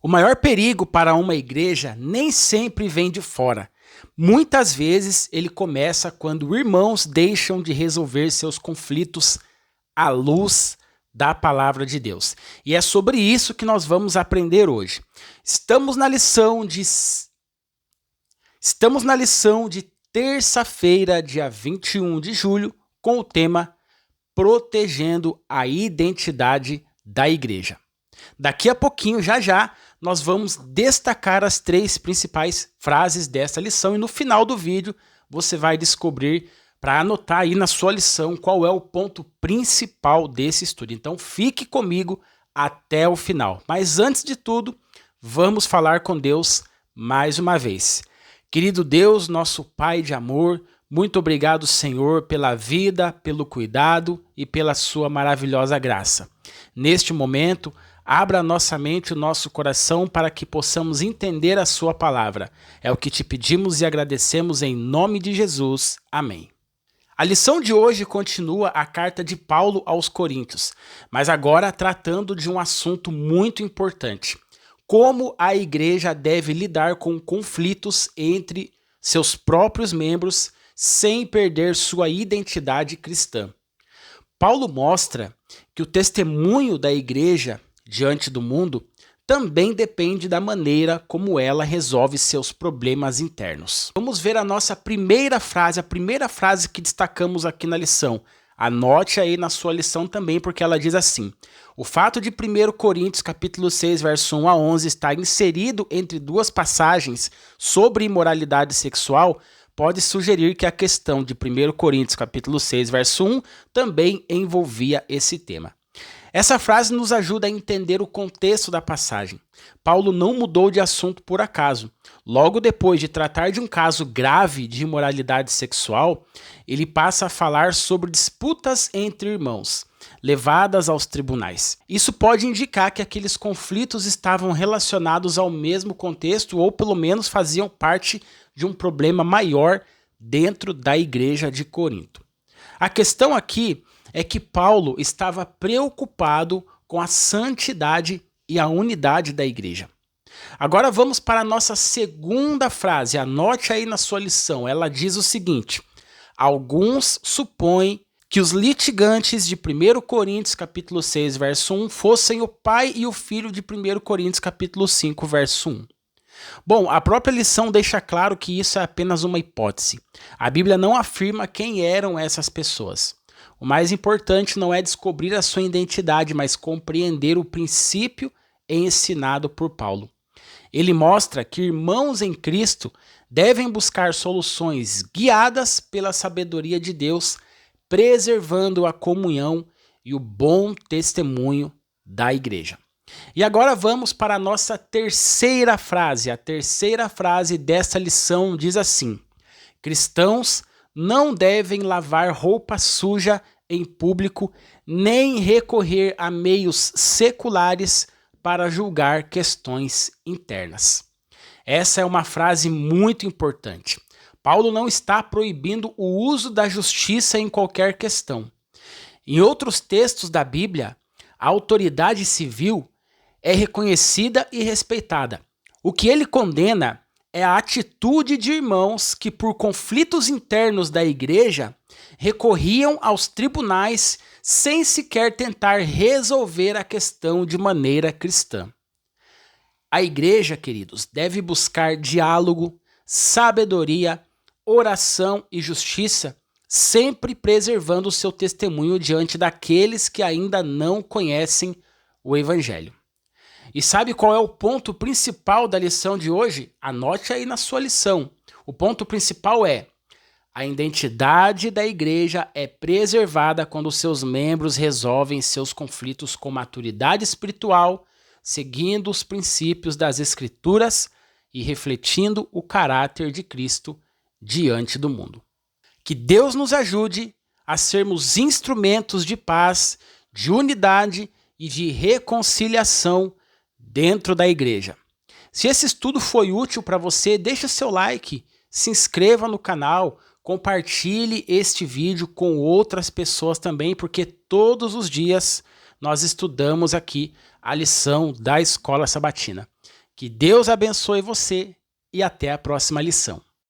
O maior perigo para uma igreja nem sempre vem de fora. Muitas vezes ele começa quando irmãos deixam de resolver seus conflitos à luz da palavra de Deus. E é sobre isso que nós vamos aprender hoje. Estamos na lição de terça-feira, dia 21 de julho, com o tema Protegendo a Identidade da Igreja. Daqui a pouquinho, já, nós vamos destacar as 3 principais frases dessa lição e no final do vídeo você vai descobrir, para anotar aí na sua lição, qual é o ponto principal desse estudo. Então fique comigo até o final. Mas antes de tudo, vamos falar com Deus mais uma vez. Querido Deus, nosso Pai de amor, muito obrigado, Senhor, pela vida, pelo cuidado e pela sua maravilhosa graça. Neste momento, abra nossa mente e o nosso coração para que possamos entender a sua palavra. É o que te pedimos e agradecemos em nome de Jesus. Amém. A lição de hoje continua a carta de Paulo aos Coríntios, mas agora tratando de um assunto muito importante. Como a igreja deve lidar com conflitos entre seus próprios membros sem perder sua identidade cristã. Paulo mostra que o testemunho da igreja diante do mundo também depende da maneira como ela resolve seus problemas internos. Vamos ver a nossa primeira frase que destacamos aqui na lição. Anote aí na sua lição também, porque ela diz assim: o fato de 1 Coríntios capítulo 6, verso 1 a 11 estar inserido entre 2 passagens sobre imoralidade sexual pode sugerir que a questão de 1 Coríntios capítulo 6, verso 1 também envolvia esse tema. Essa frase nos ajuda a entender o contexto da passagem. Paulo não mudou de assunto por acaso. Logo depois de tratar de um caso grave de imoralidade sexual, ele passa a falar sobre disputas entre irmãos, levadas aos tribunais. Isso pode indicar que aqueles conflitos estavam relacionados ao mesmo contexto ou pelo menos faziam parte de um problema maior dentro da igreja de Corinto. A questão aqui é que Paulo estava preocupado com a santidade e a unidade da igreja. Agora vamos para a nossa segunda frase. Anote aí na sua lição. Ela diz o seguinte: alguns supõem que os litigantes de 1 Coríntios capítulo 6, verso 1 fossem o pai e o filho de 1 Coríntios capítulo 5, verso 1. Bom, a própria lição deixa claro que isso é apenas uma hipótese. A Bíblia não afirma quem eram essas pessoas. O mais importante não é descobrir a sua identidade, mas compreender o princípio ensinado por Paulo. Ele mostra que irmãos em Cristo devem buscar soluções guiadas pela sabedoria de Deus, preservando a comunhão e o bom testemunho da igreja. E agora vamos para a nossa terceira frase. A terceira frase dessa lição diz assim: cristãos não devem lavar roupa suja em público, nem recorrer a meios seculares para julgar questões internas. Essa é uma frase muito importante. Paulo não está proibindo o uso da justiça em qualquer questão. Em outros textos da Bíblia, a autoridade civil é reconhecida e respeitada. O que ele condena é a atitude de irmãos que, por conflitos internos da igreja, recorriam aos tribunais sem sequer tentar resolver a questão de maneira cristã. A igreja, queridos, deve buscar diálogo, sabedoria, oração e justiça, sempre preservando o seu testemunho diante daqueles que ainda não conhecem o Evangelho. E sabe qual é o ponto principal da lição de hoje? Anote aí na sua lição. O ponto principal é: a identidade da igreja é preservada quando seus membros resolvem seus conflitos com maturidade espiritual, seguindo os princípios das Escrituras e refletindo o caráter de Cristo diante do mundo. Que Deus nos ajude a sermos instrumentos de paz, de unidade e de reconciliação dentro da igreja. Se esse estudo foi útil para você, deixa seu like, se inscreva no canal, compartilhe este vídeo com outras pessoas também, porque todos os dias nós estudamos aqui a lição da Escola Sabatina. Que Deus abençoe você e até a próxima lição.